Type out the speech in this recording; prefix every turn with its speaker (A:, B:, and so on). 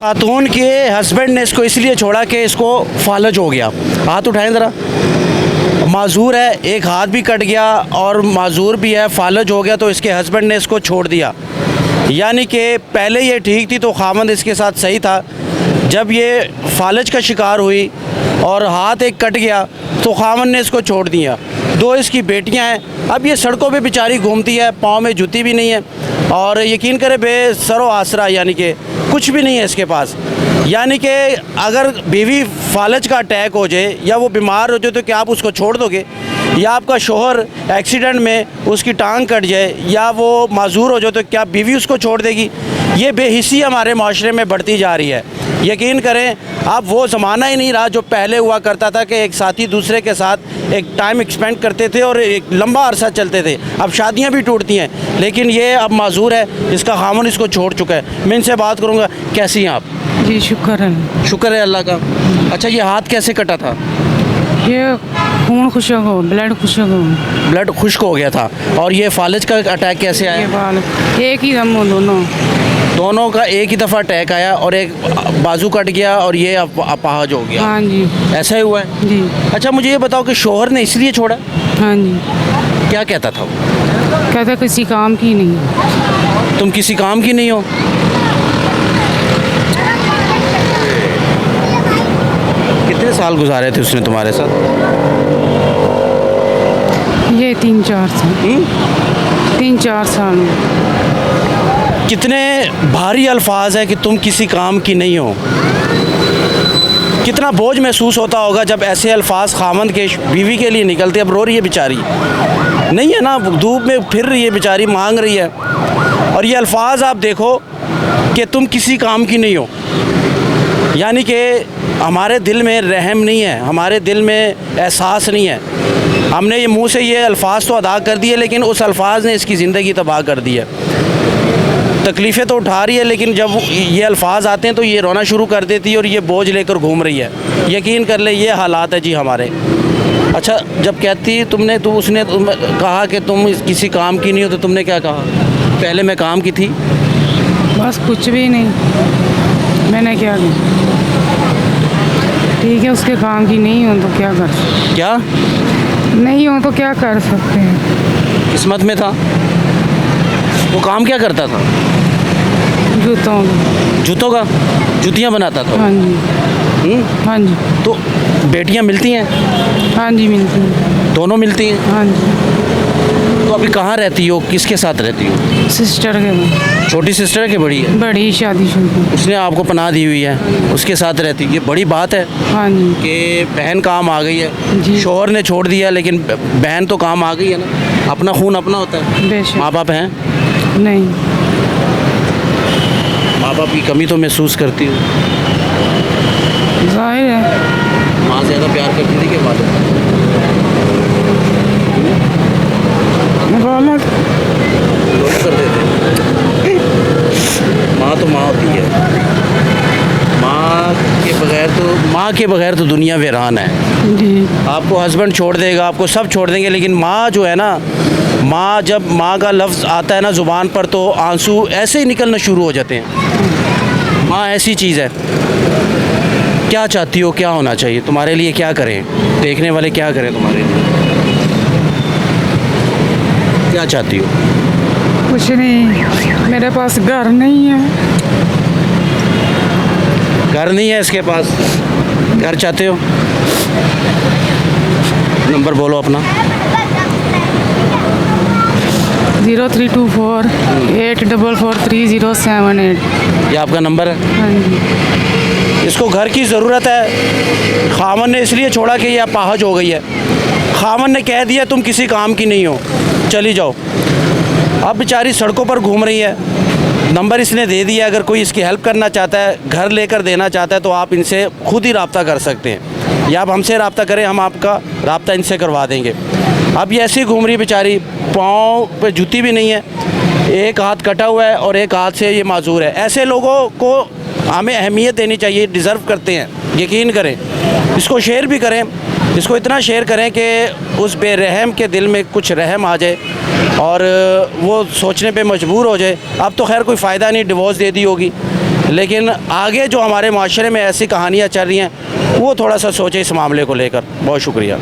A: खातून के हस्बैंड ने इसको इसलिए छोड़ा कि इसको फालज हो गया। हाथ उठाएं ज़रा। माजूर है, एक हाथ भी कट गया और माजूर भी है, फालज हो गया, तो इसके हस्बैंड ने इसको छोड़ दिया। यानी कि पहले ये ठीक थी तो खामंद इसके साथ सही था। जब ये फालज का शिकार हुई और हाथ एक कट गया तो खामंद ने इसको छोड़ दिया। दो इसकी बेटियां हैं। अब ये सड़कों पे बेचारी घूमती है, पाँव में जूती भी नहीं है और यकीन करें बेसरो आसरा, यानी कि कुछ भी नहीं है इसके पास। यानी कि अगर बीवी फालज का अटैक हो जाए या वो बीमार हो जाए तो क्या आप उसको छोड़ दोगे? या आपका शोहर एक्सीडेंट में उसकी टांग कट जाए या वो माजूर हो जाए तो क्या बीवी उसको छोड़ देगी? ये बेहिसी हमारे माशरे में बढ़ती जा रही है। यकीन करें अब वो ज़माना ही नहीं रहा जो पहले हुआ करता था कि एक साथी दूसरे के साथ एक टाइम एक्सपेंड करते थे और एक लंबा अरसा चलते थे। अब शादियां भी टूटती हैं, लेकिन ये अब माजूर है, इसका खामन इसको छोड़ चुका है। मैं इनसे बात करूँगा। कैसी हैं आप?
B: जी शुक्र है।
A: शुक्र है अल्लाह का। अच्छा, ये हाथ कैसे कटा था?
B: ये खून खुश्क हो, ब्लड खुश्क हो,
A: ब्लड खुश्क हो गया था। और ये फालज का अटैक कैसे
B: ये
A: आया?
B: बाल एक ही दम हो
A: दोनों का एक ही दफ़ा अटैक आया और एक बाजू कट गया और ये अपाहज हो गया।
B: हाँ जी।
A: ऐसा ही हुआ है
B: जी।
A: अच्छा, मुझे ये बताओ कि शोहर ने इसलिए छोड़ा?
B: हाँ जी।
A: क्या कहता था वो?
B: कहता किसी काम की नहीं।
A: तुम किसी काम की नहीं हो। कितने साल गुजारे थे उसने तुम्हारे साथ?
B: ये 3-4 साल। 3-4 साल।
A: कितने भारी अल्फाज है कि तुम किसी काम की नहीं हो। कितना बोझ महसूस होता होगा जब ऐसे अल्फाज खामंद के बीवी के लिए निकलते। अब रो रही है बेचारी, नहीं है ना, धूप में फिर रही है बेचारी, मांग रही है। और ये अल्फाज आप देखो कि तुम किसी काम की नहीं हो, यानी कि हमारे दिल में रहम नहीं है, हमारे दिल में एहसास नहीं है। हमने ये मुंह से ये अल्फाज तो अदा कर दिए, लेकिन उस अल्फाज ने इसकी ज़िंदगी तबाह कर दी है। तकलीफ़ें तो उठा रही है, लेकिन जब ये अल्फाज आते हैं तो ये रोना शुरू कर देती है और ये बोझ लेकर घूम रही है। यकीन कर ले, ये हालात है जी हमारे। अच्छा, जब कहती तुमने तो उसने कहा कि तुम किसी काम की नहीं हो, तो तुमने क्या कहा? पहले मैं काम की थी।
B: बस कुछ भी नहीं, मैंने क्या किया? ठीक है, उसके काम की नहीं हो तो क्या कर,
A: क्या
B: नहीं हो तो क्या कर सकते हैं।
A: किस्मत में था। वो काम क्या करता था? जूतों का जूतियाँ बनाता था।
B: हाँ जी। हाँ जी।
A: तो बेटियाँ मिलती हैं?
B: हाँ जी मिलती हैं।
A: दोनों मिलती हैं?
B: हाँ जी।
A: तो अभी कहाँ रहती हो, किसके साथ रहती हो?
B: सिस्टर के।
A: छोटी सिस्टर है कि बड़ी है?
B: बड़ी शादीशुदा।
A: उसने आपको पनाह दी हुई है, उसके साथ रहती है। ये बड़ी बात है
B: हाँ जी।
A: कि बहन काम आ गई है।
B: जी।
A: शोहर ने छोड़ दिया, लेकिन बहन तो काम आ गई है ना। अपना खून अपना होता है।
B: बेशक।
A: माँ बाप हैं?
B: नहीं।
A: माँ बाप की कमी तो महसूस करती हूँ।
B: जाहिर है।
A: माँ ज़्यादा प्यार करती थी कि वालिद?
B: वालिद
A: दोनों कर देते। माँ तो माँ होती है। माँ के बगैर तो दुनिया वीरान है
B: जी।
A: आपको हस्बैंड छोड़ देगा, आपको सब छोड़ देंगे, लेकिन माँ जो है ना, माँ जब माँ का लफ्ज़ आता है ना ज़ुबान पर तो आंसू ऐसे ही निकलना शुरू हो जाते हैं। माँ ऐसी चीज़ है। क्या चाहती हो, क्या होना चाहिए तुम्हारे लिए? क्या करें देखने वाले, क्या करें तुम्हारे लिए? क्या चाहती हो?
B: कुछ नहीं, मेरे पास घर नहीं है।
A: घर नहीं है इसके पास, घर चाहते हो? नंबर बोलो अपना।
B: 0324 8443078।
A: ये आपका नंबर है?
B: हाँ जी।
A: इसको घर की ज़रूरत है। खामन ने इसलिए छोड़ा कि ये अपाहज हो गई है। खामन ने कह दिया तुम किसी काम की नहीं हो, चली जाओ। अब बेचारी सड़कों पर घूम रही है। नंबर इसने दे दिया, अगर कोई इसकी हेल्प करना चाहता है, घर लेकर देना चाहता है, तो आप इनसे खुद ही रब्ता कर सकते हैं, या आप हमसे रब्ता करें, हम आपका रब्ता इनसे करवा देंगे। अब ये ऐसे ही घूम रही बेचारी, पाँव पे जूती भी नहीं है, एक हाथ कटा हुआ है और एक हाथ से ये माजूर है। ऐसे लोगों को हमें अहमियत देनी चाहिए, डिज़र्व करते हैं। यकीन करें, इसको शेयर भी करें, इसको इतना शेयर करें कि उस बेरहम के दिल में कुछ रहम आ जाए और वो सोचने पे मजबूर हो जाए। अब तो खैर कोई फ़ायदा नहीं, डिवोर्स दे दी होगी, लेकिन आगे जो हमारे माशरे में ऐसी कहानियाँ चल रही हैं वो थोड़ा सा सोचें इस मामले को लेकर। बहुत शुक्रिया।